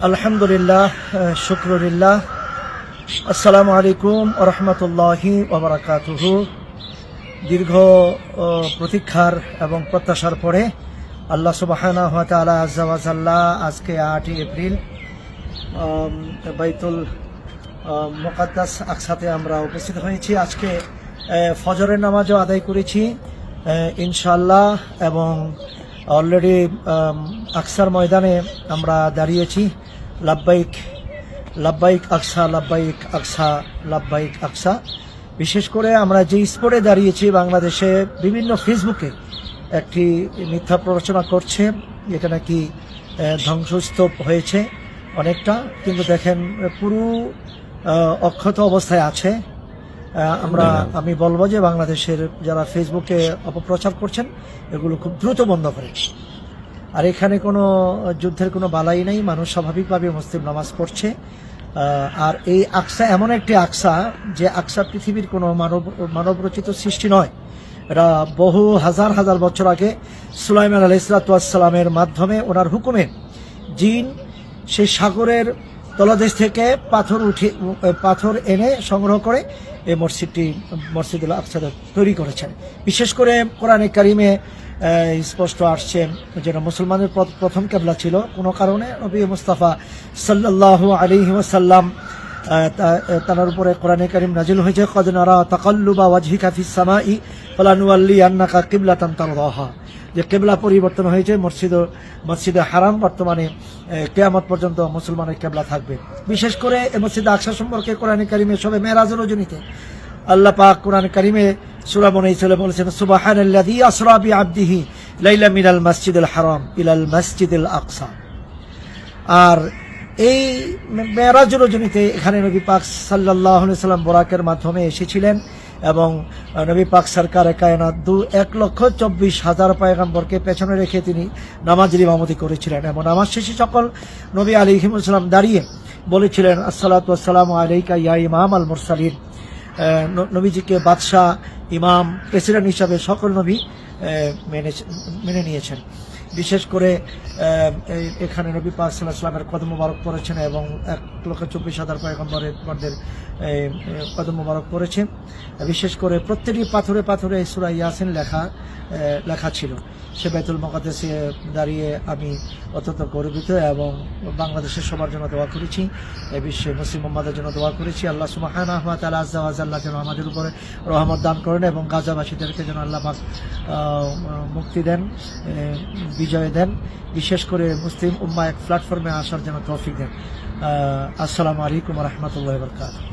আলহামদুলিল্লাহ, শুকরুলিল্লাহ। আসসালামু আলাইকুম ওয়া রাহমাতুল্লাহি ওয়া বারাকাতুহু। দীর্ঘ প্রতীক্ষার এবং প্রত্যাশার পরে আল্লাহ সুবহানাহু ওয়া তাআলা আযজা ওয়া জাল্লা আজকে 8 এপ্রিল বাইতুল মুকাদ্দাস আকসাতে আমরা উপস্থিত হয়েছি। আজকে ফজরের নামাজও আদায় করেছি ইনশাআল্লাহ, এবং অলরেডি আকসার ময়দানে আমরা দাঁড়িয়েছি। লাব্বাইক লাব্বাইক আকসা, লাব্বাইক আকসা, লাব্বাইক আকসা। বিশেষ করে আমরা যে স্পটে দাঁড়িয়েছি, বাংলাদেশে বিভিন্ন ফেসবুকে একটি মিথ্যা প্ররোচনা করছে, এটা নাকি ধ্বংসস্তূপ হয়েছে অনেকটা, কিন্তু দেখেন পুরো অক্ষত অবস্থায় আছে। আমি বলবো যে বাংলাদেশের যারা ফেসবুকে অপপ্রচার করছেন এগুলো খুব দ্রুত বন্ধ করে। আর এখানে কোনো যুদ্ধের কোনো বালাই নেই, মানুষ স্বাভাবিকভাবে মুসলিম নামাজ পড়ছে। আর এই আকসা এমন একটি আকসা যে আকসা পৃথিবীর কোনো মানবরচিত সৃষ্টি নয়। এটা বহু হাজার হাজার বছর আগে সুলাইমান আলাইহিসসালামের মাধ্যমে, ওনার হুকুমে জিন সেই সাগরের তলদেশ থেকে পাথর এনে সংগ্রহ করে এই মসজিদুল আকসা তৈরি করেছেন। বিশেষ করে কোরআনে কারিমে স্পষ্ট আসছে যেটা মুসলমানের প্রথম কিবলা ছিল। কোনো কারণে নবী মুস্তাফা সাল্লাল্লাহু আলাইহি ওয়াসাল্লাম তার উপরে কোরআনে কারিম নাজিল হয়েছে, কদ নারা তাকাল্লুবা ওয়াজহিকা ফিস সামাই ফালানুওয়াল্লিয়ান্নাকা কিবলাতান তারদাহা, যে কিবলা পরিবর্তন হয়েছে। মসজিদে হারাম বর্তমানে কিয়ামত পর্যন্ত মুসলমানের কিবলা থাকবে। বিশেষ করে এই মসজিদে আকসা সম্পর্কে কোরআনে কারিমে সবে মেরাজের রজনীতে আল্লাহ পাক কোরআনে কারিমে সূরা বনী ইসরাঈলে বলেছেন, সুবহানাল্লাযী আসরা বিআবদিহি লাইলা মিনাল মাসজিদিল হারাম ইলাল মাসজিদিল আকসা। আর এই মেরাজ রজনীতে এখানে নবী পাক সাল্লাল্লাহু আলাইহি সাল্লাম বরাকের মাধ্যমে এসেছিলেন, এবং নবী পাক সরকারে কায়নাত 1,24,000 পয়গম্বরকে পেছনে রেখে তিনি নামাজের ইমামতি করেছিলেন। এবং নামাজ শেষে সকল নবী আলাইহিস সালাম দাঁড়িয়ে বলেছিলেন, আসসালাতু ওয়াসসালামু আলাইকা ইয়া ইমাম আল মুরসালিন। নবীজিকে বাদশাহ, ইমাম, প্রেসিডেন্ট হিসাবে সকল নবী মেনে নিয়েছেন। বিশেষ করে এখানে নবী পাক সাল্লাল্লাহু আলাইহি ওয়াসাল্লামের কদম মোবারক পড়েছেন, এবং 1,24,000 পয়গম্বরের কদম মোবারক পড়েছে। বিশেষ করে প্রত্যেকটি পাথরে পাথরে সূরা ইয়াসিন লেখা ছিল। সে বাইতুল মুকাদ্দাসে দাঁড়িয়ে আমি অত্যন্ত গর্বিত, এবং বাংলাদেশের সবার জন্য দোয়া করেছি, এই বিশ্বে মুসলিম উম্মাদের জন্য দোয়া করেছি। আল্লাহ সুবহানাহু ওয়া তাআলা আযজা ওয়া জাল্লা যেন আমাদের উপরে রহমত দান করেন, এবং গাজাবাসীদেরকে যেন আল্লাহ পাক মুক্তি দেন, বিজয় দেন। বিশেষ করে মুসলিম উম্মাহ এক প্ল্যাটফর্মে আসার জন্য তৌফিক দেন। আসসালামু আলাইকুম ওয়া রাহমাতুল্লাহি ওয়া বারাকাতুহু।